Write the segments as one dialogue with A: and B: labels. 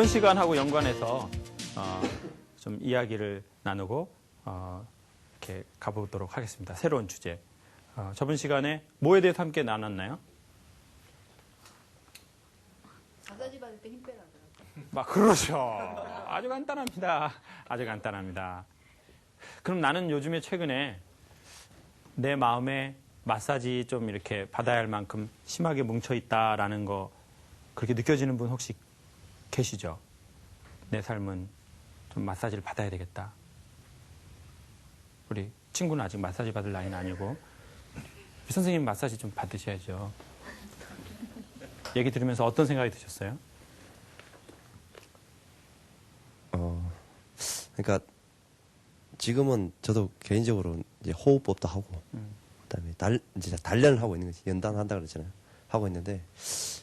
A: 저번 시간하고 연관해서 좀 이야기를 나누고 이렇게 가보도록 하겠습니다. 새로운 주제. 저번 시간에 뭐에 대해서 함께 나눴나요?
B: 마사지 받을 때 힘 빼라고요.
A: 그렇죠. 아주 간단합니다. 아주 간단합니다. 그럼 나는 요즘에 최근에 내 마음에 마사지 좀 이렇게 받아야 할 만큼 심하게 뭉쳐있다라는 거 그렇게 느껴지는 분 혹시 계시죠? 내 삶은 좀 마사지를 받아야 되겠다. 우리 친구는 아직 마사지 받을 나이는 아니고 우리 선생님 마사지 좀 받으셔야죠. 얘기 들으면서 어떤 생각이 드셨어요?
C: 그러니까 지금은 저도 개인적으로 이제 호흡법도 하고 그다음에 이제 단련을 하고 있는 거지. 연단한다 그러잖아요. 하고 있는데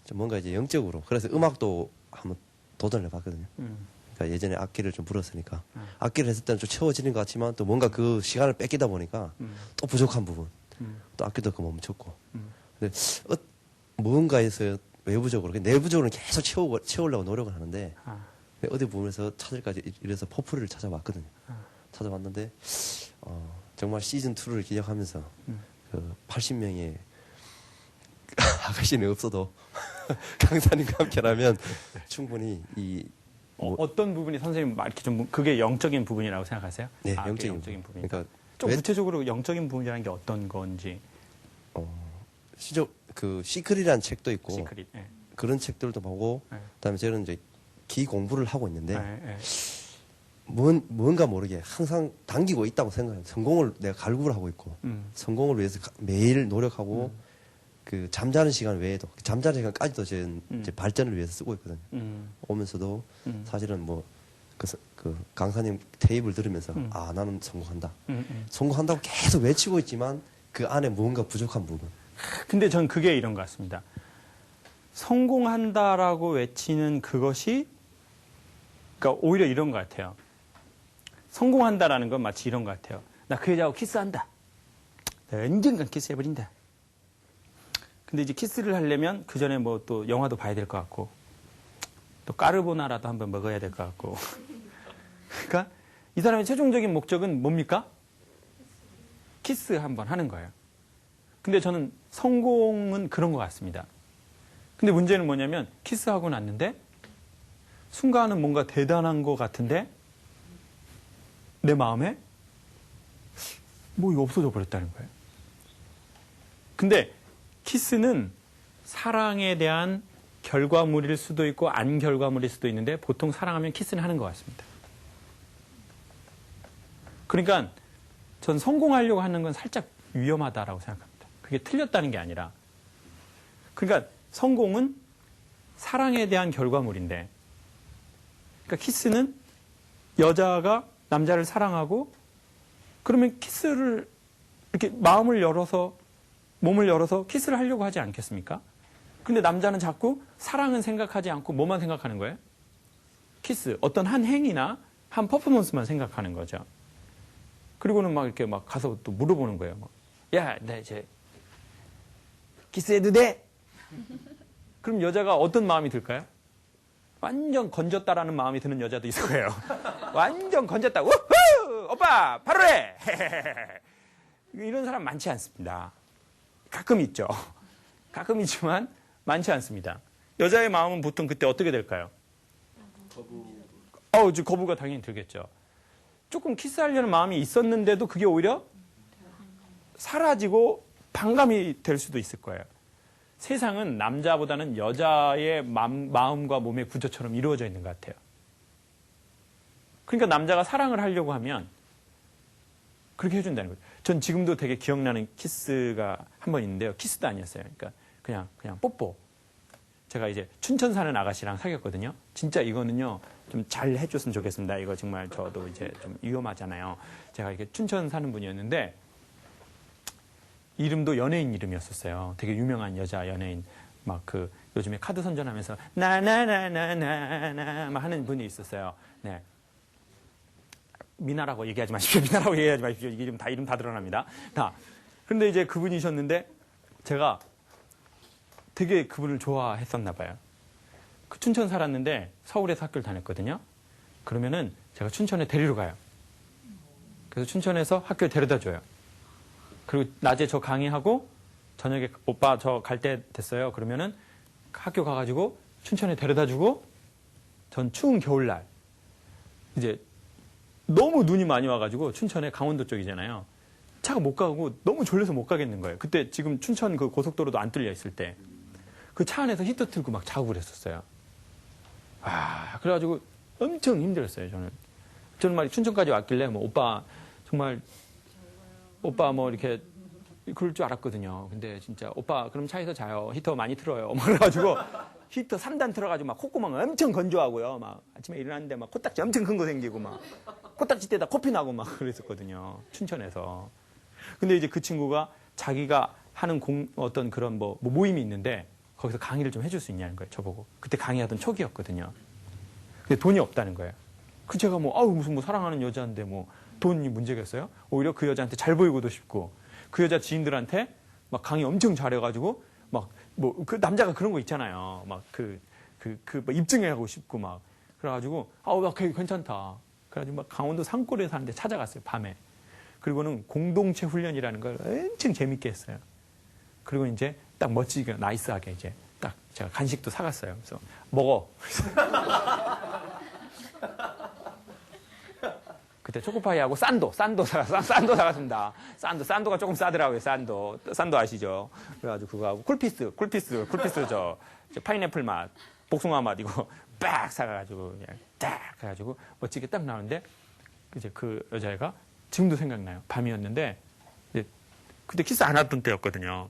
C: 좀 뭔가 이제 영적으로 그래서 음악도 한번 도전을 해봤거든요. 그러니까 예전에 악기를 좀 불었으니까 악기를 했을 때는 좀 채워지는 것 같지만 또 뭔가 그 시간을 뺏기다 보니까 또 부족한 부분 또 악기도 그 멈췄고 근데 뭔가에서 외부적으로 내부적으로는 계속 채우려고 노력을 하는데 어디 부분에서 찾을까 이래서 퍼플을 찾아왔거든요. 찾아왔는데 정말 시즌2를 기억하면서 그 80명의 아가씨는 없어도 강사님과 함께라면 충분히
A: 어떤 부분이 선생님 이렇게 좀 그게 영적인 부분이라고 생각하세요?
C: 네, 영적인
A: 부분.
C: 그러니까
A: 좀 구체적으로 영적인 부분이라는 게 어떤 건지.
C: 그 시크릿이라는 책도 있고
A: 시크릿. 네.
C: 그런 책들도 보고
A: 네.
C: 그다음에 저는 이제 기 공부를 하고 있는데
A: 네.
C: 뭔가 모르게 항상 당기고 있다고 생각해요. 성공을 내가 갈구를 하고 있고 성공을 위해서 매일 노력하고 그 잠자는 시간 외에도 잠자는 시간까지도 저는 이제 발전을 위해서 쓰고 있거든요. 오면서도 사실은 그 강사님 테이블 들으면서 나는 성공한다. 성공한다고 계속 외치고 있지만 그 안에 뭔가 부족한 부분.
A: 근데 전 그게 이런 것 같습니다. 성공한다라고 외치는 그것이 그러니까 오히려 이런 것 같아요. 성공한다라는 건 마치 이런 것 같아요. 나 그 여자하고 키스한다. 내가 언젠간 키스해버린다. 근데 이제 키스를 하려면 그 전에 뭐 또 영화도 봐야 될 것 같고 또 까르보나라도 한번 먹어야 될 것 같고 그러니까 이 사람의 최종적인 목적은 뭡니까? 키스 한번 하는 거예요. 근데 저는 성공은 그런 것 같습니다. 근데 문제는 뭐냐면 키스하고 났는데 순간은 뭔가 대단한 것 같은데 내 마음에 뭐 이거 없어져 버렸다는 거예요. 근데 키스는 사랑에 대한 결과물일 수도 있고 안 결과물일 수도 있는데 보통 사랑하면 키스는 하는 것 같습니다. 그러니까 전 성공하려고 하는 건 살짝 위험하다라고 생각합니다. 그게 틀렸다는 게 아니라 그러니까 성공은 사랑에 대한 결과물인데 그러니까 키스는 여자가 남자를 사랑하고 그러면 키스를 이렇게 마음을 열어서 몸을 열어서 키스를 하려고 하지 않겠습니까? 근데 남자는 자꾸 사랑은 생각하지 않고 뭐만 생각하는 거예요? 키스. 어떤 한 행위나 한 퍼포먼스만 생각하는 거죠. 그리고는 막 이렇게 막 가서 또 물어보는 거예요. 야, 나 이제 키스해도 돼? 그럼 여자가 어떤 마음이 들까요? 완전 건졌다라는 마음이 드는 여자도 있을 거예요. 완전 건졌다. 우후! 오빠, 바로 해! 이런 사람 많지 않습니다. 가끔 있죠. 가끔 있지만 많지 않습니다. 여자의 마음은 보통 그때 어떻게 될까요? 거부가 당연히 들겠죠. 조금 키스하려는 마음이 있었는데도 그게 오히려 사라지고 반감이 될 수도 있을 거예요. 세상은 남자보다는 여자의 마음과 몸의 구조처럼 이루어져 있는 것 같아요. 그러니까 남자가 사랑을 하려고 하면 그렇게 해준다는 거죠. 전 지금도 되게 기억나는 키스가 한 번 있는데요. 키스도 아니었어요. 그러니까 그냥 뽀뽀. 제가 이제 춘천 사는 아가씨랑 사귀었거든요. 진짜 이거는요, 좀 잘 해줬으면 좋겠습니다. 이거 정말 저도 이제 좀 위험하잖아요. 제가 이렇게 춘천 사는 분이었는데, 이름도 연예인 이름이었었어요. 되게 유명한 여자 연예인. 막 요즘에 카드 선전하면서, 나나나나나나, 막 하는 분이 있었어요. 네. 미나라고 얘기하지 마십시오. 미나라고 얘기하지 마십시오. 이게 이름 다 드러납니다. 그런데 이제 그분이셨는데, 제가 되게 그분을 좋아했었나 봐요. 그 춘천 살았는데 서울에서 학교를 다녔거든요. 그러면은 제가 춘천에 데리러 가요. 그래서 춘천에서 학교에 데려다 줘요. 그리고 낮에 저 강의하고 저녁에 오빠 저 갈 때 됐어요. 그러면은 학교 가가지고 춘천에 데려다 주고 전 추운 겨울날 이제 너무 눈이 많이 와가지고 춘천에 강원도 쪽이잖아요. 차가 못 가고 너무 졸려서 못 가겠는 거예요. 그때 지금 춘천 그 고속도로도 안 뚫려 있을 때 그 차 안에서 히터 틀고 막 자고 그랬었어요. 그래가지고 엄청 힘들었어요. 저는 막 춘천까지 왔길래 뭐 오빠 정말 오빠 뭐 이렇게 그럴 줄 알았거든요. 근데 진짜 오빠 그럼 차에서 자요. 히터 많이 틀어요. 막 그래가지고 히터 3단 틀어가지고 막 콧구멍 엄청 건조하고요. 막 아침에 일어났는데 막 코딱지 엄청 큰 거 생기고 막 코딱지 때다 코피 나고 막 그랬었거든요. 춘천에서. 근데 이제 그 친구가 자기가 하는 어떤 그런 뭐 모임이 있는데 거기서 강의를 좀 해줄 수 있냐는 거예요. 저보고. 그때 강의하던 초기였거든요. 근데 돈이 없다는 거예요. 그 제가 뭐 무슨 뭐 사랑하는 여자인데 뭐 돈이 문제겠어요? 오히려 그 여자한테 잘 보이고도 싶고 그 여자 지인들한테 막 강의 엄청 잘해가지고 막 뭐 그 남자가 그런 거 있잖아요. 막 뭐 입증하고 싶고 막 그래가지고 나 괜찮다. 그래가지고 막 강원도 산골에 사는데 찾아갔어요. 밤에. 그리고는 공동체 훈련이라는 걸 엄청 재밌게 했어요. 그리고 이제 딱 멋지게 나이스하게 이제 딱 제가 간식도 사갔어요. 그래서 먹어. 그때 초코파이하고 산도 사갔습니다. 산도가 조금 싸더라고요. 산도 아시죠? 그래가지고 그거하고 쿨피스 저 파인애플 맛, 복숭아 맛 이거 빡 사가지고 그냥 딱 해가지고 멋지게 딱 나오는데 이제 그 여자애가 지금도 생각나요. 밤이었는데 이제 그때 키스 안 하던 때였거든요.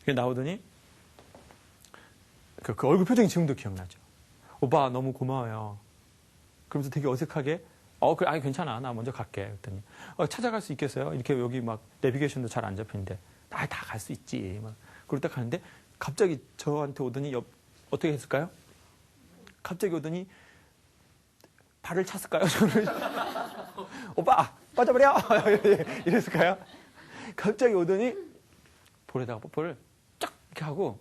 A: 나오더니 그 얼굴 표정이 지금도 기억나죠. 오빠 너무 고마워요. 그러면서 되게 어색하게 그래, 아니, 괜찮아. 나 먼저 갈게. 그랬더니, 찾아갈 수 있겠어요? 이렇게 여기 막 내비게이션도 잘 안 잡히는데, 다 갈 수 있지. 막. 그러고 딱 가는데, 갑자기 저한테 오더니, 어떻게 했을까요? 갑자기 오더니, 발을 찼을까요? 저는, 오빠, 빠져버려! 이랬을까요? 갑자기 오더니, 볼에다가 뽀뽀를 쫙 이렇게 하고,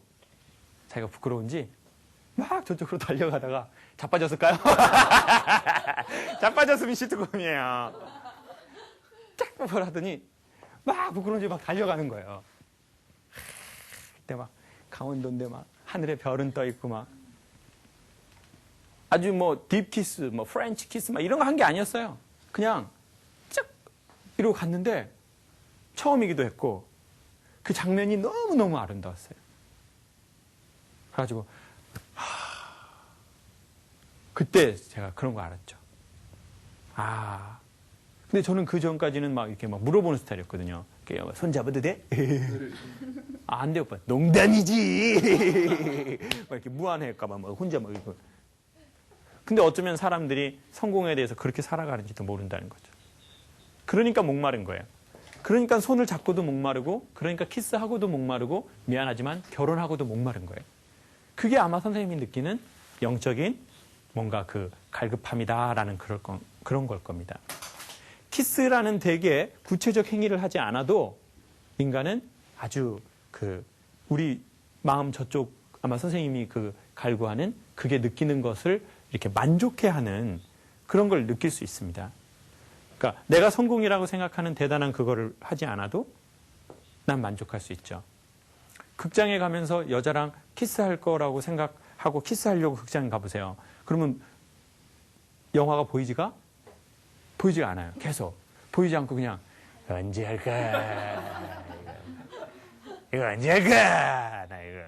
A: 자기가 부끄러운지, 막 저쪽으로 달려가다가 자빠졌을까요? 자빠졌으면 시트콤이에요. 쫙 뽀뽀를 하더니 막 부끄러운지 막 달려가는 거예요. 그때 막 강원도인데 막 하늘에 별은 떠 있고 막 아주 뭐 딥키스, 뭐 프렌치 키스 막 이런 거 한 게 아니었어요. 그냥 쫙 이러고 갔는데 처음이기도 했고 그 장면이 너무너무 아름다웠어요. 그래가지고 그때 제가 그런 거 알았죠. 근데 저는 그 전까지는 막 이렇게 막 물어보는 스타일이었거든요. 손 잡아도 돼? 안 돼, 오빠. 농담이지. 막 이렇게 무안할까봐 막 혼자 막 이러고. 근데 어쩌면 사람들이 성공에 대해서 그렇게 살아가는지도 모른다는 거죠. 그러니까 목마른 거예요. 그러니까 손을 잡고도 목마르고, 그러니까 키스하고도 목마르고, 미안하지만 결혼하고도 목마른 거예요. 그게 아마 선생님이 느끼는 영적인 뭔가 그 갈급함이다라는 그런 걸 겁니다. 키스라는 되게 구체적 행위를 하지 않아도 인간은 아주 우리 마음 저쪽 아마 선생님이 갈구하는 그게 느끼는 것을 이렇게 만족해하는 그런 걸 느낄 수 있습니다. 그러니까 내가 성공이라고 생각하는 대단한 그거를 하지 않아도 난 만족할 수 있죠. 극장에 가면서 여자랑 키스할 거라고 생각하고 키스하려고 극장에 가보세요. 그러면 영화가 보이지가 않아요. 계속 보이지 않고 그냥 언제 할까? 이거 언제 할까? 나 이거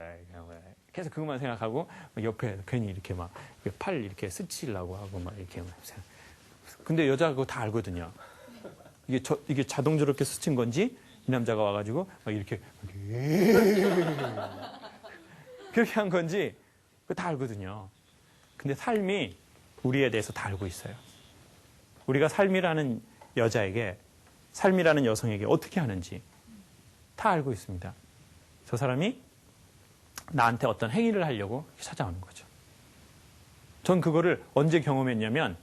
A: 계속 그것만 생각하고 옆에 괜히 이렇게 막 팔 이렇게 스치려고 하고 막 이렇게 막. 근데 여자가 그거 다 알거든요. 이게 자동적으로 이렇게 스친 건지 이 남자가 와가지고 막 이렇게 그렇게 한 건지 그거 다 알거든요. 근데 삶이 우리에 대해서 다 알고 있어요. 우리가 삶이라는 여자에게, 삶이라는 여성에게 어떻게 하는지 다 알고 있습니다. 저 사람이 나한테 어떤 행위를 하려고 찾아오는 거죠. 전 그거를 언제 경험했냐면,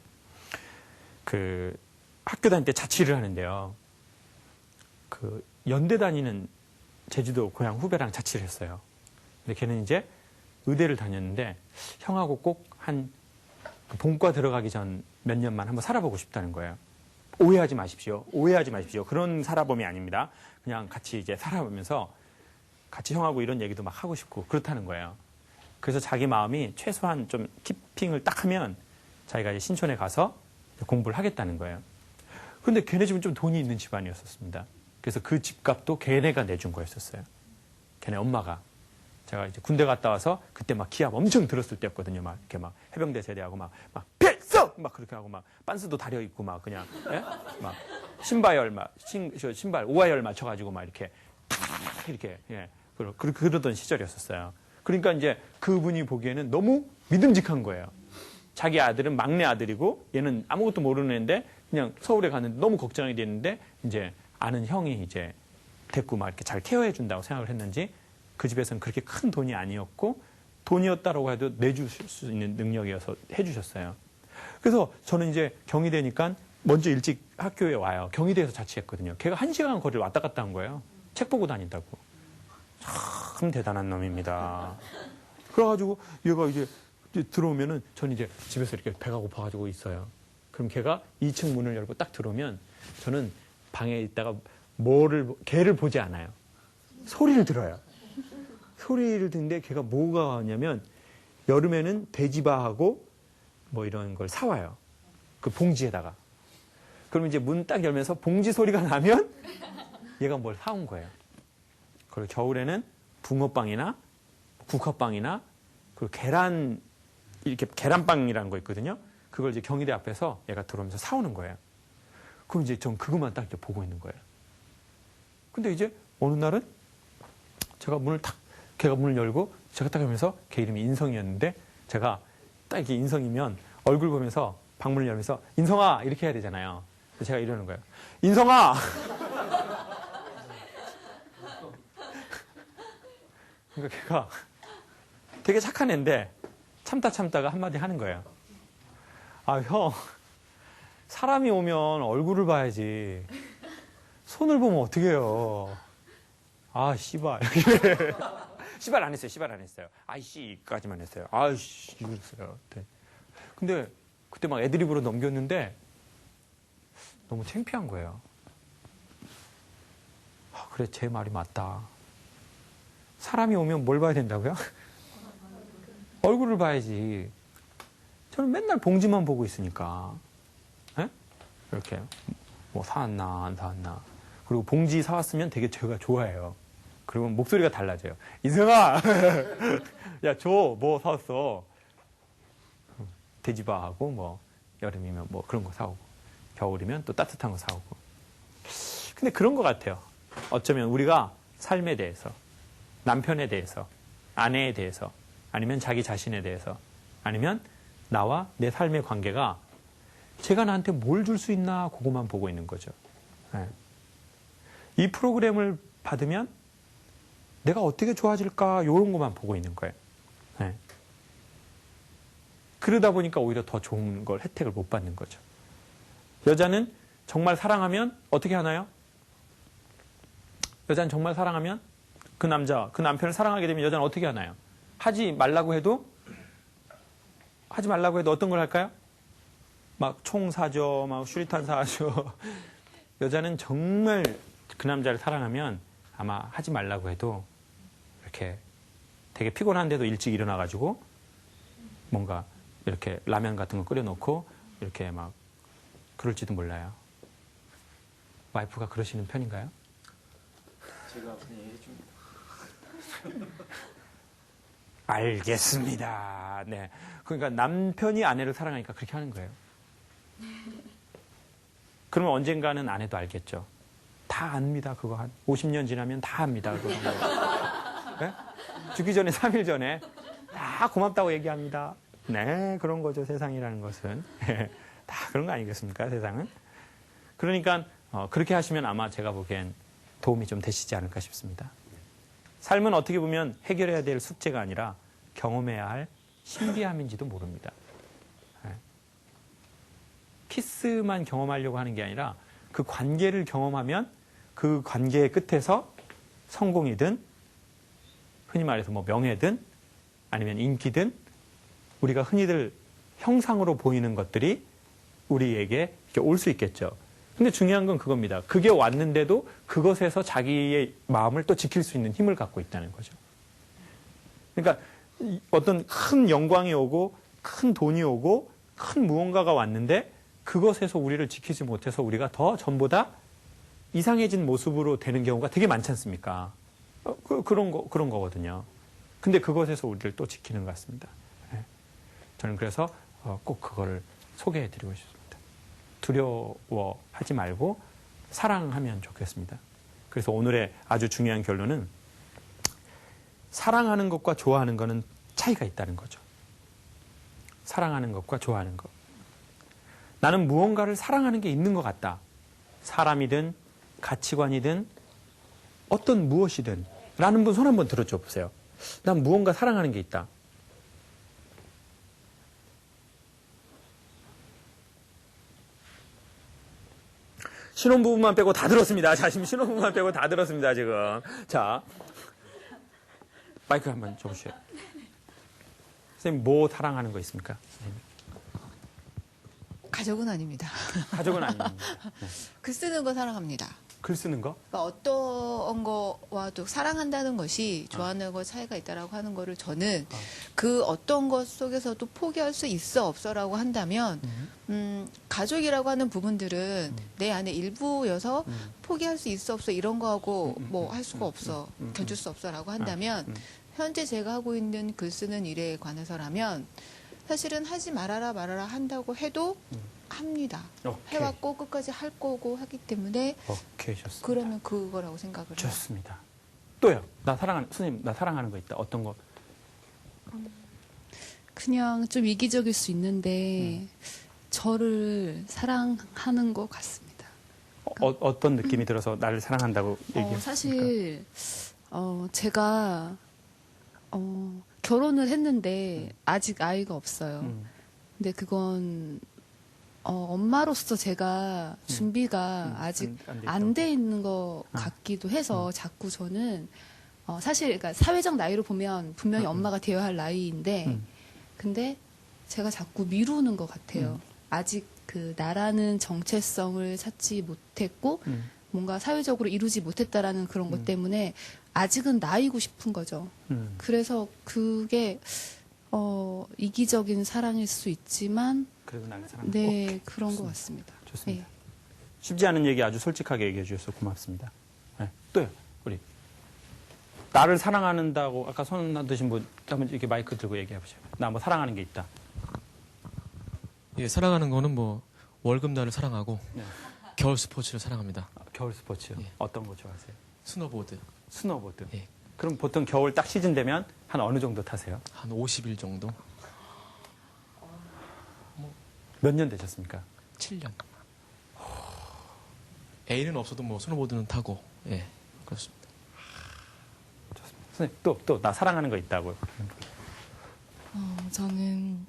A: 학교 다닐 때 자취를 하는데요. 연대 다니는 제주도 고향 후배랑 자취를 했어요. 근데 걔는 이제 의대를 다녔는데 형하고 꼭 한 본과 들어가기 전 몇 년만 한번 살아보고 싶다는 거예요. 오해하지 마십시오. 오해하지 마십시오. 그런 살아봄이 아닙니다. 그냥 같이 이제 살아보면서 같이 형하고 이런 얘기도 막 하고 싶고 그렇다는 거예요. 그래서 자기 마음이 최소한 좀 키핑을 딱 하면 자기가 이제 신촌에 가서 공부를 하겠다는 거예요. 그런데 걔네 집은 좀 돈이 있는 집안이었었습니다. 그래서 그 집값도 걔네가 내준 거였었어요. 걔네 엄마가. 제가 이제 군대 갔다 와서 그때 막 기합 엄청 들었을 때였거든요. 막 이렇게 막 해병대 세대하고 막 필승! 막 그렇게 하고 막 빤스도 다려 입고 막 그냥, 예? 막 신바열 막, 신발, 오하열 맞춰가지고 막 이렇게 탁 이렇게, 예. 그러던 시절이었었어요. 그러니까 이제 그분이 보기에는 너무 믿음직한 거예요. 자기 아들은 막내 아들이고 얘는 아무것도 모르는 애인데 그냥 서울에 가는데 너무 걱정이 됐는데 이제 아는 형이 이제 데리고 막 이렇게 잘 케어해 준다고 생각을 했는지 그 집에서는 그렇게 큰 돈이 아니었고 돈이었다라고 해도 내주실 수 있는 능력이어서 해주셨어요. 그래서 저는 이제 경희대니까 먼저 일찍 학교에 와요. 경희대에서 자취했거든요. 걔가 1시간 거리를 왔다 갔다 한 거예요. 책 보고 다닌다고. 참 대단한 놈입니다. 그래가지고 얘가 이제 들어오면은 전 이제 집에서 이렇게 배가 고파가지고 있어요. 그럼 걔가 2층 문을 열고 딱 들어오면 저는 방에 있다가 걔를 보지 않아요. 소리를 들어요. 소리를 듣는데 걔가 뭐가 하냐면 여름에는 돼지바하고 뭐 이런 걸 사와요. 그 봉지에다가. 그럼 이제 문 딱 열면서 봉지 소리가 나면 얘가 뭘 사온 거예요. 그리고 겨울에는 붕어빵이나 국화빵이나 그리고 이렇게 계란빵이라는 거 있거든요. 그걸 이제 경희대 앞에서 얘가 들어오면서 사오는 거예요. 그럼 이제 전 그것만 딱 이렇게 보고 있는 거예요. 근데 이제 어느 날은 걔가 문을 열고 제가 딱 하면서 걔 이름이 인성이었는데 제가 딱 이렇게 인성이면 얼굴 보면서 방문을 열면서 인성아 이렇게 해야 되잖아요. 그래서 제가 이러는 거예요. 인성아! 그러니까 걔가 되게 착한 애인데 참다가 한마디 하는 거예요. 아, 형, 사람이 오면 얼굴을 봐야지. 손을 보면 어떡해요. 아, 씨발. 씨발 안 했어요. 아이씨까지만 했어요. 아이씨, 이랬어요. 네. 근데 그때 막 애드립으로 넘겼는데 너무 창피한 거예요. 아, 그래, 제 말이 맞다. 사람이 오면 뭘 봐야 된다고요? 얼굴을 봐야지. 저는 맨날 봉지만 보고 있으니까. 에? 이렇게 뭐 사왔나 안 사왔나. 그리고 봉지 사왔으면 되게 제가 좋아해요. 그리고 목소리가 달라져요. 인성아! 야, 뭐 사왔어? 돼지바하고 뭐 여름이면 뭐 그런 거 사오고 겨울이면 또 따뜻한 거 사오고. 근데 그런 것 같아요. 어쩌면 우리가 삶에 대해서 남편에 대해서 아내에 대해서 아니면 자기 자신에 대해서 아니면 나와 내 삶의 관계가 제가 나한테 뭘 줄 수 있나 그것만 보고 있는 거죠. 네. 이 프로그램을 받으면 내가 어떻게 좋아질까 이런 것만 보고 있는 거예요. 네. 그러다 보니까 오히려 더 좋은 걸 혜택을 못 받는 거죠. 여자는 정말 사랑하면 어떻게 하나요? 여자는 정말 사랑하면 그 남편을 사랑하게 되면 여자는 어떻게 하나요? 하지 말라고 해도 어떤 걸 할까요? 막 총 사줘, 막 수리탄 사줘. 여자는 정말 그 남자를 사랑하면 아마 하지 말라고 해도 이렇게 되게 피곤한데도 일찍 일어나가지고 뭔가 이렇게 라면 같은 거 끓여놓고 이렇게 막 그럴지도 몰라요. 와이프가 그러시는 편인가요?
D: 제가 그냥 얘기해 줍니다.
A: 알겠습니다. 네. 그러니까 남편이 아내를 사랑하니까 그렇게 하는 거예요. 그러면 언젠가는 아내도 알겠죠. 다 압니다. 그거 한 50년 지나면 다 압니다. 그거. 네? 죽기 전에 3일 전에 다 고맙다고 얘기합니다. 네, 그런 거죠. 세상이라는 것은. 다 그런 거 아니겠습니까? 세상은. 그러니까 그렇게 하시면 아마 제가 보기엔 도움이 좀 되시지 않을까 싶습니다. 삶은 어떻게 보면 해결해야 될 숙제가 아니라 경험해야 할 신비함인지도 모릅니다. 네. 키스만 경험하려고 하는 게 아니라 그 관계를 경험하면 그 관계의 끝에서 성공이든 흔히 말해서 뭐 명예든 아니면 인기든 우리가 흔히들 형상으로 보이는 것들이 우리에게 올 수 있겠죠. 근데 중요한 건 그겁니다. 그게 왔는데도 그것에서 자기의 마음을 또 지킬 수 있는 힘을 갖고 있다는 거죠. 그러니까 어떤 큰 영광이 오고 큰 돈이 오고 큰 무언가가 왔는데 그것에서 우리를 지키지 못해서 우리가 더 전보다 이상해진 모습으로 되는 경우가 되게 많지 않습니까? 그런 거거든요. 근데 그것에서 우리를 또 지키는 것 같습니다. 네. 저는 그래서 꼭 그거를 소개해 드리고 싶습니다. 두려워하지 말고 사랑하면 좋겠습니다. 그래서 오늘의 아주 중요한 결론은 사랑하는 것과 좋아하는 것은 차이가 있다는 거죠. 사랑하는 것과 좋아하는 것. 나는 무언가를 사랑하는 게 있는 것 같다. 사람이든 가치관이든 어떤 무엇이든 라는 분 손 한번 들어줘 보세요. 난 무언가 사랑하는 게 있다. 신혼부부만 빼고 다 들었습니다. 자, 지금 신혼부부만 빼고 다 들었습니다, 지금. 자, 마이크 한번 줘보세요. 선생님, 뭐 사랑하는 거 있습니까? 선생님.
B: 가족은 아닙니다.
A: 가족은 아닙니다. 네.
B: 글 쓰는 거 사랑합니다.
A: 글 쓰는 거?
B: 그러니까 어떤 거와도 사랑한다는 것이 좋아하는 거 차이가 있다라고 하는 거를 저는 그 어떤 것 속에서도 포기할 수 있어 없어라고 한다면 가족이라고 하는 부분들은 내 안에 일부여서 포기할 수 있어 없어 이런 거하고 뭐 할 수가 없어 견줄 수 없어라고 한다면 현재 제가 하고 있는 글 쓰는 일에 관해서라면 사실은 하지 말아라 한다고 해도 합니다.
A: 오케이.
B: 해왔고 끝까지 할 거고 하기 때문에
A: 오케이, 좋습니다.
B: 그러면 그거라고 생각을 해요.
A: 좋습니다. 또요. 선생님, 나 사랑하는 거 있다. 어떤 거?
E: 그냥 좀 이기적일 수 있는데 저를 사랑하는 것 같습니다.
A: 어떤 느낌이 들어서 나를 사랑한다고 얘기했습니까?
E: 사실 제가 결혼을 했는데 아직 아이가 없어요. 근데 그건 엄마로서 제가 준비가 아직 안 돼 있는 것 같기도 해서 자꾸 저는 사실 그러니까 사회적 나이로 보면 분명히 엄마가 되어야 할 나이인데 근데 제가 자꾸 미루는 것 같아요. 아직 그 나라는 정체성을 찾지 못했고 뭔가 사회적으로 이루지 못했다라는 그런 것 때문에 아직은 나이고 싶은 거죠. 그래서 그게 이기적인 사랑일 수 있지만
A: 그래도 나를 사랑한다.
E: 네,
A: 오케이.
E: 그런 것
A: 좋습니다.
E: 같습니다.
A: 좋습니다.
E: 네.
A: 쉽지 않은 얘기 아주 솔직하게 얘기해 주셔서 고맙습니다. 네. 또요. 우리 나를 사랑한다고 아까 손 드신 분 한번 이렇게 마이크 들고 얘기해 보세요. 나 뭐 사랑하는 게 있다.
D: 예, 사랑하는 거는 뭐 월급날을 사랑하고
A: 네.
D: 겨울 스포츠를 사랑합니다.
A: 겨울 스포츠
D: 예.
A: 어떤 거 좋아하세요?
D: 스노보드
A: 스노보드.
D: 예.
A: 그럼 보통 겨울 딱 시즌 되면 한 어느 정도 타세요?
D: 한 50일 정도,
A: 몇 년 되셨습니까?
D: 7년. 애인은 없어도 뭐 스노보드는 타고 예, 그렇습니다.
A: 선생님 또 나 사랑하는 거 있다고요.
F: 저는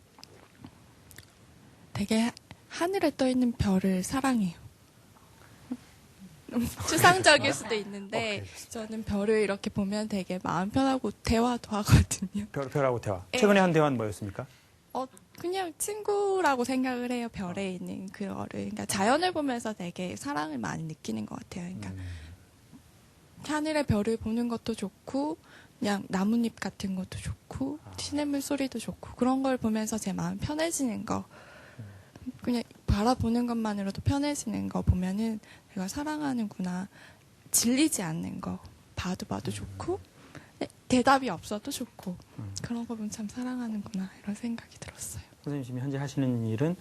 F: 되게 하늘에 떠 있는 별을 사랑해요. 추상적일 수도 있는데 저는 별을 이렇게 보면 되게 마음 편하고 대화도 하거든요.
A: 별하고 대화.
F: 예.
A: 최근에 한 대화는 뭐였습니까?
F: 그냥 친구라고 생각을 해요. 별에 있는 그거를. 그러니까 자연을 보면서 되게 사랑을 많이 느끼는 것 같아요. 그러니까 하늘의 별을 보는 것도 좋고 그냥 나뭇잎 같은 것도 좋고 시냇물 소리도 좋고 그런 걸 보면서 제 마음 편해지는 거 그냥 바라보는 것만으로도 편해지는 거 보면은 내가 사랑하는구나 질리지 않는 거 봐도 좋고 대답이 없어도 좋고 그런 거 보면 참 사랑하는구나 이런 생각이 들었어요.
A: 선생님 지금 현재 하시는 일은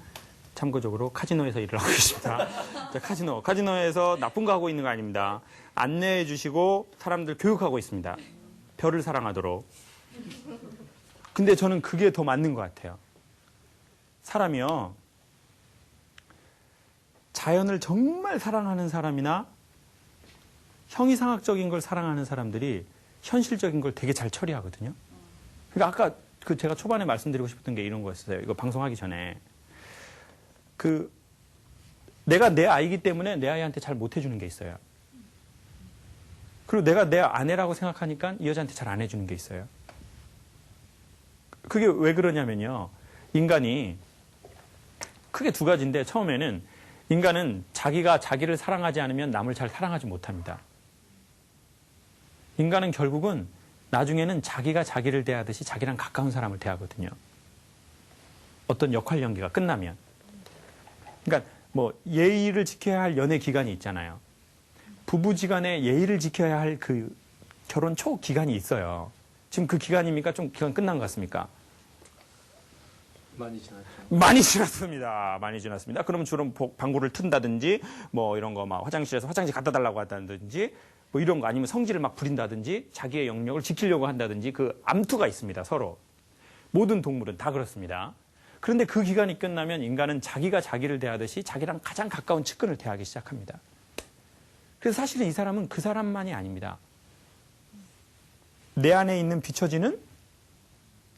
A: 참고적으로 카지노에서 일을 하고 계십니다. 자, 카지노에서 나쁜 거 하고 있는 거 아닙니다. 안내해 주시고 사람들 교육하고 있습니다. 별을 사랑하도록. 근데 저는 그게 더 맞는 것 같아요. 사람이요. 자연을 정말 사랑하는 사람이나 형이상학적인 걸 사랑하는 사람들이 현실적인 걸 되게 잘 처리하거든요. 그러니까 아까 제가 초반에 말씀드리고 싶었던 게 이런 거였어요. 이거 방송하기 전에. 내가 내 아이기 때문에 내 아이한테 잘 못해주는 게 있어요. 그리고 내가 내 아내라고 생각하니까 이 여자한테 잘 안 해주는 게 있어요. 그게 왜 그러냐면요. 인간이 크게 두 가지인데 처음에는 인간은 자기가 자기를 사랑하지 않으면 남을 잘 사랑하지 못합니다. 인간은 결국은 나중에는 자기가 자기를 대하듯이 자기랑 가까운 사람을 대하거든요. 어떤 역할 연기가 끝나면. 그러니까 뭐 예의를 지켜야 할 연애 기간이 있잖아요. 부부지간에 예의를 지켜야 할 그 결혼 초 기간이 있어요. 지금 그 기간입니까? 좀 기간 끝난 것 같습니까?
D: 많이 지났죠.
A: 많이 지났습니다. 많이 지났습니다. 그러면 주로 방구를 튼다든지 뭐 이런 거 막 화장실에서 화장지 갖다 달라고 한다든지 뭐 이런 거 아니면 성질을 막 부린다든지 자기의 영역을 지키려고 한다든지 그 암투가 있습니다. 서로. 모든 동물은 다 그렇습니다. 그런데 그 기간이 끝나면 인간은 자기가 자기를 대하듯이 자기랑 가장 가까운 측근을 대하기 시작합니다. 그래서 사실은 이 사람은 그 사람만이 아닙니다. 내 안에 있는 비춰지는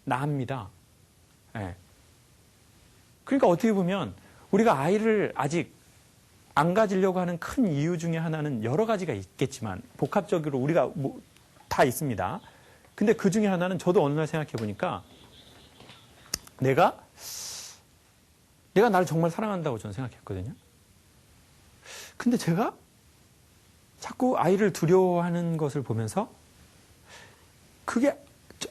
A: 나입니다. 네. 그러니까 어떻게 보면 우리가 아이를 아직 안 가지려고 하는 큰 이유 중에 하나는 여러 가지가 있겠지만 복합적으로 우리가 뭐 다 있습니다. 근데 그 중에 하나는 저도 어느 날 생각해 보니까 내가 나를 정말 사랑한다고 저는 생각했거든요. 근데 제가 자꾸 아이를 두려워하는 것을 보면서 그게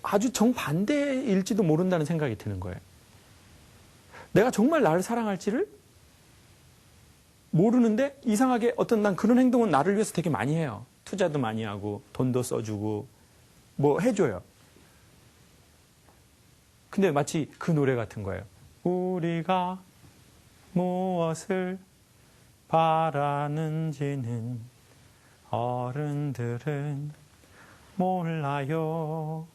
A: 아주 정반대일지도 모른다는 생각이 드는 거예요. 내가 정말 나를 사랑할지를 모르는데 이상하게 난 그런 행동은 나를 위해서 되게 많이 해요. 투자도 많이 하고 돈도 써주고 뭐 해줘요. 근데 마치 그 노래 같은 거예요. 우리가 무엇을 바라는지는 어른들은 몰라요.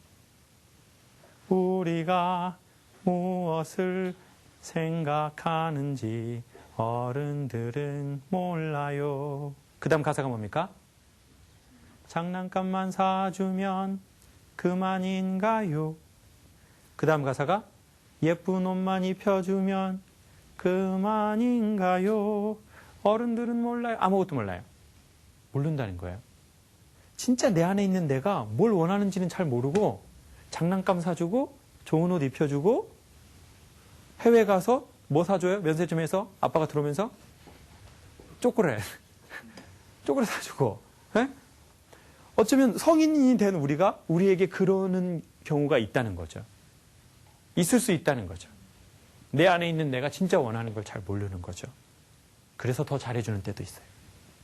A: 우리가 무엇을 생각하는지 어른들은 몰라요. 그 다음 가사가 뭡니까? 장난감만 사주면 그만인가요? 그 다음 가사가 예쁜 옷만 입혀주면 그만인가요? 어른들은 몰라요. 아무것도 몰라요. 모른다는 거예요. 진짜 내 안에 있는 내가 뭘 원하는지는 잘 모르고 장난감 사주고 좋은 옷 입혀주고 해외 가서 뭐 사줘요? 면세점에서 아빠가 들어오면서 초콜릿 사주고 에? 어쩌면 성인이 된 우리가 우리에게 그러는 경우가 있다는 거죠. 있을 수 있다는 거죠. 내 안에 있는 내가 진짜 원하는 걸 잘 모르는 거죠. 그래서 더 잘해주는 때도 있어요.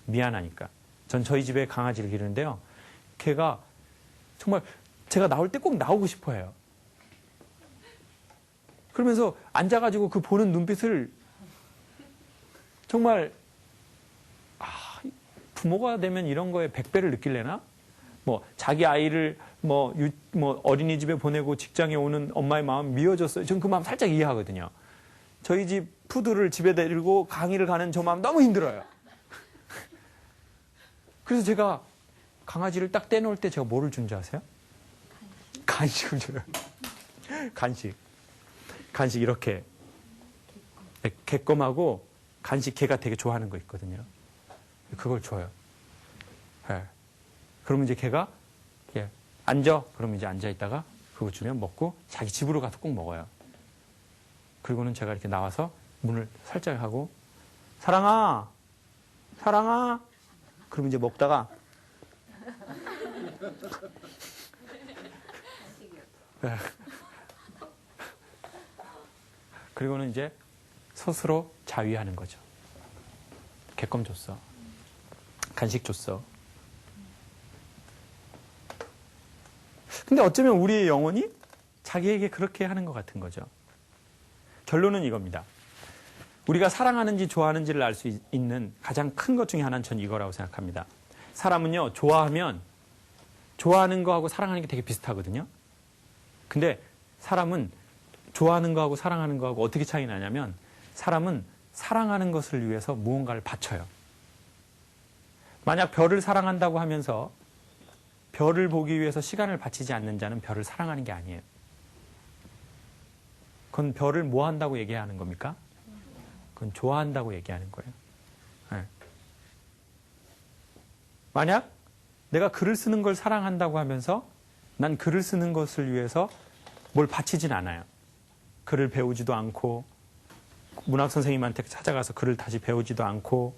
A: 미안하니까. 전 저희 집에 강아지를 기르는데요. 걔가 정말 제가 나올 때 꼭 나오고 싶어 해요. 그러면서 앉아가지고 그 보는 눈빛을 정말 부모가 되면 이런 거에 100배를 느낄래나? 뭐 자기 아이를 뭐 어린이집에 보내고 직장에 오는 엄마의 마음 미워졌어요. 전 그 마음 살짝 이해하거든요. 저희 집 푸드를 집에 데리고 강의를 가는 저 마음 너무 힘들어요. 그래서 제가 강아지를 딱 떼놓을 때 제가 뭐를 준 줄 아세요? 간식을 줘요. 간식 이렇게 개껌하고 간식 걔가 되게 좋아하는 거 있거든요. 그걸 줘요. 네. 그러면 이제 걔가 앉아. 그러면 이제 앉아 있다가 그거 주면 먹고 자기 집으로 가서 꼭 먹어요. 그리고는 제가 이렇게 나와서 문을 살짝 하고 사랑아. 그러면 이제 먹다가 네. 그리고는 이제 스스로 자위하는 거죠. 개껌 줬어. 간식 줬어. 근데 어쩌면 우리의 영혼이 자기에게 그렇게 하는 것 같은 거죠. 결론은 이겁니다. 우리가 사랑하는지 좋아하는지를 알 수 있는 가장 큰 것 중에 하나는 전 이거라고 생각합니다. 사람은요, 좋아하면 좋아하는 거하고 사랑하는 게 되게 비슷하거든요. 근데 사람은 좋아하는 거하고 사랑하는 거하고 어떻게 차이 나냐면 사람은 사랑하는 것을 위해서 무언가를 바쳐요. 만약 별을 사랑한다고 하면서 별을 보기 위해서 시간을 바치지 않는 자는 별을 사랑하는 게 아니에요. 그건 별을 뭐 한다고 얘기하는 겁니까? 그건 좋아한다고 얘기하는 거예요. 네. 만약 내가 글을 쓰는 걸 사랑한다고 하면서 난 글을 쓰는 것을 위해서 뭘 바치진 않아요. 글을 배우지도 않고 문학 선생님한테 찾아가서 글을 다시 배우지도 않고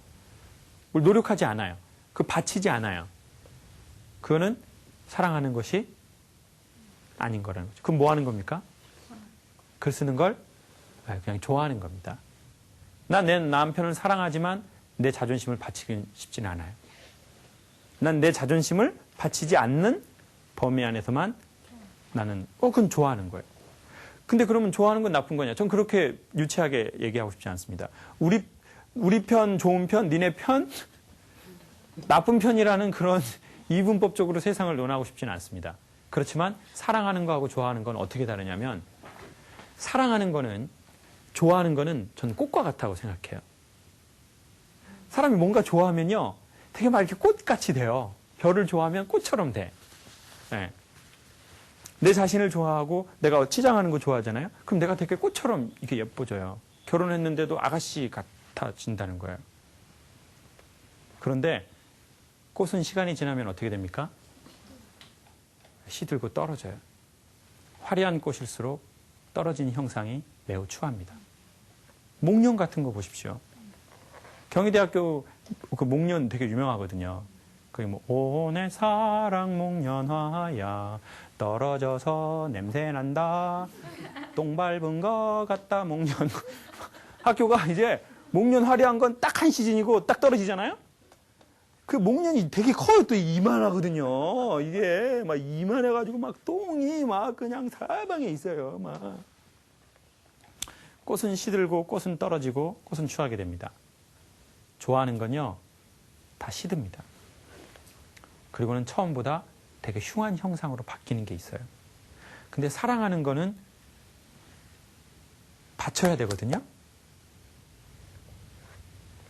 A: 뭘 노력하지 않아요. 그 바치지 않아요. 그거는 사랑하는 것이 아닌 거라는 거죠. 그럼 뭐 하는 겁니까? 글 쓰는 걸 그냥 좋아하는 겁니다. 난 내 남편을 사랑하지만 내 자존심을 바치긴 쉽지는 않아요. 난 내 자존심을 바치지 않는 범위 안에서만 나는 그건 좋아하는 거예요. 근데 그러면 좋아하는 건 나쁜 거냐? 전 그렇게 유치하게 얘기하고 싶지 않습니다. 우리 편, 좋은 편, 니네 편, 나쁜 편이라는 그런 이분법적으로 세상을 논하고 싶지는 않습니다. 그렇지만 사랑하는 거하고 좋아하는 건 어떻게 다르냐면 사랑하는 거는 좋아하는 거는 저는 꽃과 같다고 생각해요. 사람이 뭔가 좋아하면요 되게 막 이렇게 꽃같이 돼요. 별을 좋아하면 꽃처럼 돼. 네. 내 자신을 좋아하고 내가 치장하는 거 좋아하잖아요. 그럼 내가 되게 꽃처럼 이렇게 예뻐져요. 결혼했는데도 아가씨 같아진다는 거예요. 그런데 꽃은 시간이 지나면 어떻게 됩니까? 시들고 떨어져요. 화려한 꽃일수록 떨어진 형상이 매우 추합니다. 목련 같은 거 보십시오. 경희대학교 그 목련 되게 유명하거든요. 거기 뭐 오 내 사랑 목련화야 떨어져서 냄새난다 똥 밟은 거 같다 목련. 학교가 이제 목련 화려한 건 딱 한 시즌이고 딱 떨어지잖아요. 그 목련이 되게 커요. 또 이만하거든요. 이게 막 이만해가지고 막 똥이 막 그냥 사방에 있어요. 막 꽃은 시들고 꽃은 떨어지고 꽃은 추하게 됩니다. 좋아하는 건요 다 시듭니다. 그리고는 처음보다 되게 흉한 형상으로 바뀌는 게 있어요. 근데 사랑하는 거는 바쳐야 되거든요.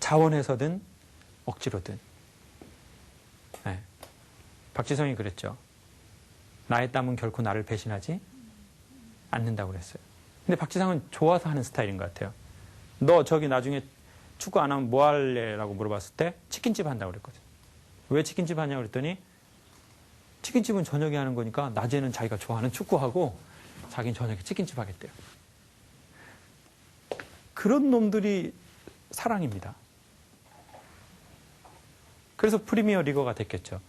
A: 자원해서든 억지로든. 네. 박지성이 그랬죠. 나의 땀은 결코 나를 배신하지 않는다고 그랬어요. 근데 박지성은 좋아서 하는 스타일인 것 같아요. 너 저기 나중에 축구 안 하면 뭐 할래? 라고 물어봤을 때 치킨집 한다고 그랬거든요. 왜 치킨집 하냐고 그랬더니 치킨집은 저녁에 하는 거니까 낮에는 자기가 좋아하는 축구하고 자기는 저녁에 치킨집 하겠대요. 그런 놈들이 사랑입니다. 그래서 프리미어 리거가 됐겠죠.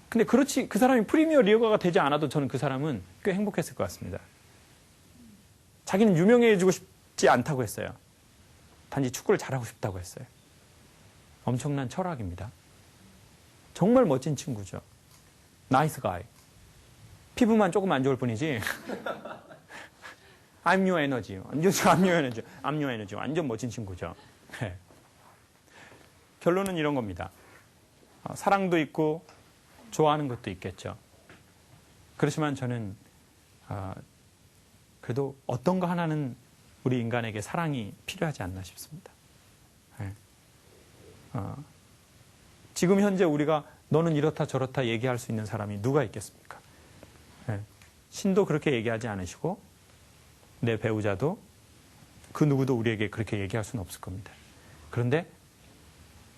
A: 근데 그렇지 그 사람이 프리미어 리거가 되지 않아도 저는 그 사람은 꽤 행복했을 것 같습니다. 자기는 유명해지고 싶지 않다고 했어요. 단지 축구를 잘하고 싶다고 했어요. 엄청난 철학입니다. 정말 멋진 친구죠. 나이스 가이. 피부만 조금 안 좋을 뿐이지. I'm your energy. I'm your energy. I'm your energy. 완전 멋진 친구죠. 네. 결론은 이런 겁니다. 사랑도 있고 좋아하는 것도 있겠죠. 그렇지만 저는 그래도 어떤 거 하나는 우리 인간에게 사랑이 필요하지 않나 싶습니다. 네. 지금 현재 우리가 너는 이렇다 저렇다 얘기할 수 있는 사람이 누가 있겠습니까? 네. 신도 그렇게 얘기하지 않으시고 내 배우자도 그 누구도 우리에게 그렇게 얘기할 수는 없을 겁니다. 그런데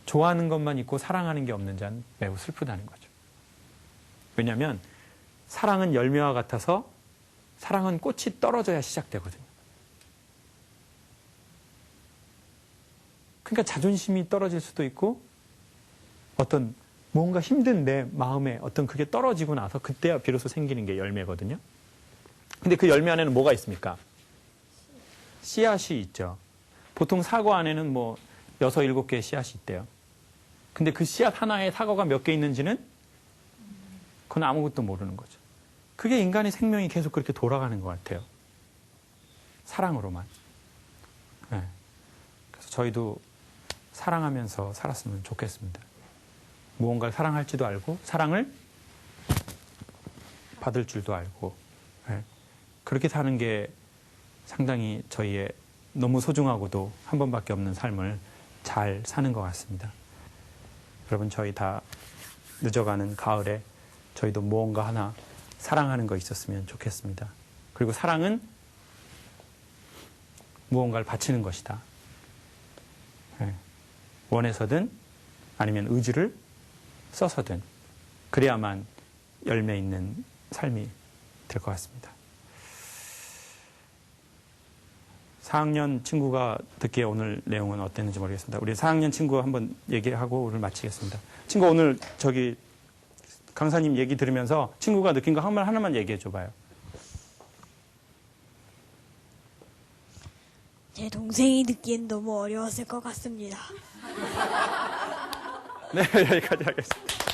A: 좋아하는 것만 있고 사랑하는 게 없는 자는 매우 슬프다는 거죠. 왜냐하면 사랑은 열매와 같아서 사랑은 꽃이 떨어져야 시작되거든요. 그러니까 자존심이 떨어질 수도 있고 어떤 뭔가 힘든 내 마음에 어떤 그게 떨어지고 나서 그때야 비로소 생기는 게 열매거든요. 근데 그 열매 안에는 뭐가 있습니까? 씨앗이 있죠. 보통 사과 안에는 뭐 6, 7개의 씨앗이 있대요. 근데 그 씨앗 하나에 사과가 몇 개 있는지는 그건 아무것도 모르는 거죠. 그게 인간의 생명이 계속 그렇게 돌아가는 것 같아요. 사랑으로만. 네. 그래서 저희도 사랑하면서 살았으면 좋겠습니다. 무언가를 사랑할지도 알고 사랑을 받을 줄도 알고 네. 그렇게 사는 게 상당히 저희의 너무 소중하고도 한 번밖에 없는 삶을 잘 사는 것 같습니다. 여러분 저희 다 늦어가는 가을에 저희도 무언가 하나 사랑하는 거 있었으면 좋겠습니다. 그리고 사랑은 무언가를 바치는 것이다. 네. 원해서든 아니면 의지를 써서든 그래야만 열매 있는 삶이 될 것 같습니다. 4학년 친구가 듣기에 오늘 내용은 어땠는지 모르겠습니다. 우리 4학년 친구 한번 얘기하고 오늘 마치겠습니다. 친구 오늘 저기 강사님 얘기 들으면서 친구가 느낀 거 하나만 얘기해 줘봐요.
G: 제 동생이 듣기엔 너무 어려웠을 것 같습니다.
A: 네, 여기까지 하겠습니다.